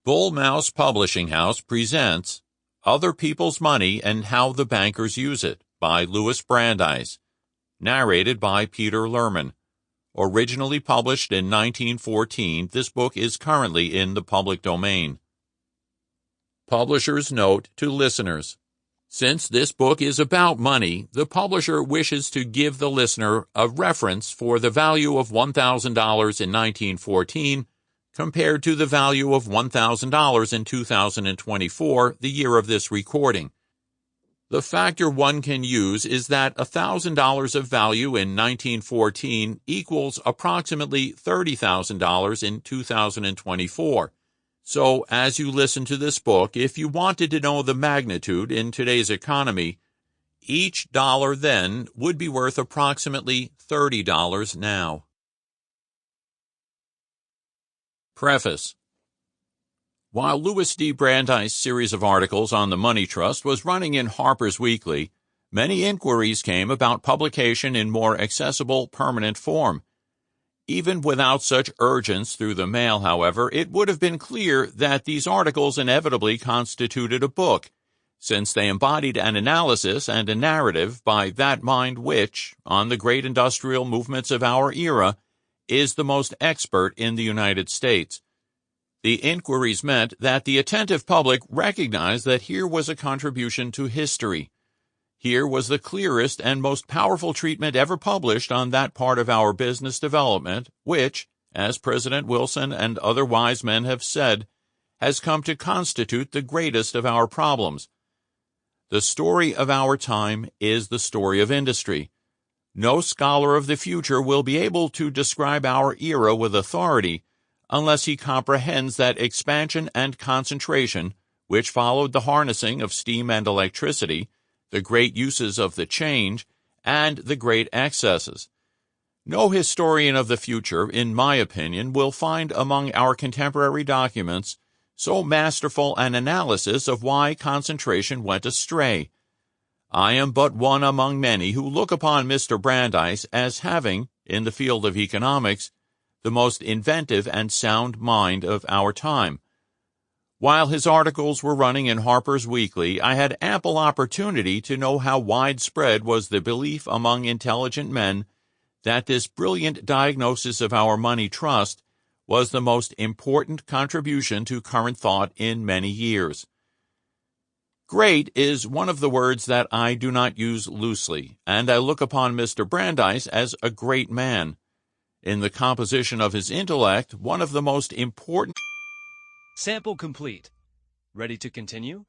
Bull Mouse Publishing House presents Other People's Money and How the Bankers Use It by Louis Brandeis, narrated by Peter Lerman. Originally published in 1914, this book is currently in the public domain. Publisher's note to listeners. Since this book is about money, the publisher wishes to give the listener a reference for the value of $1,000 in 1914 compared to the value of $1,000 in 2024, the year of this recording. The factor one can use is that $1,000 of value in 1914 equals approximately $30,000 in 2024. So, as you listen to this book, if you wanted to know the magnitude in today's economy, each dollar then would be worth approximately $30 now. Preface. While Louis D. Brandeis' series of articles on the money trust was running in Harper's Weekly, many inquiries came about publication in more accessible, permanent form. Even without such urgence through the mail, however, it would have been clear that these articles inevitably constituted a book, since they embodied an analysis and a narrative by that mind which, on the great industrial movements of our era, is the most expert in the United States. The inquiries meant that the attentive public recognized that here was a contribution to history. Here was the clearest and most powerful treatment ever published on that part of our business development, which, as President Wilson and other wise men have said, has come to constitute the greatest of our problems. The story of our time is the story of industry. No scholar of the future will be able to describe our era with authority unless he comprehends that expansion and concentration, which followed the harnessing of steam and electricity, the great uses of the change, and the great excesses. No historian of the future, in my opinion, will find among our contemporary documents so masterful an analysis of why concentration went astray. I am but one among many who look upon Mr. Brandeis as having, in the field of economics, the most inventive and sound mind of our time. While his articles were running in Harper's Weekly, I had ample opportunity to know how widespread was the belief among intelligent men that this brilliant diagnosis of our money trust was the most important contribution to current thought in many years. Great is one of the words that I do not use loosely, and I look upon Mr. Brandeis as a great man. In the composition of his intellect, one of the most important... Sample complete. Ready to continue?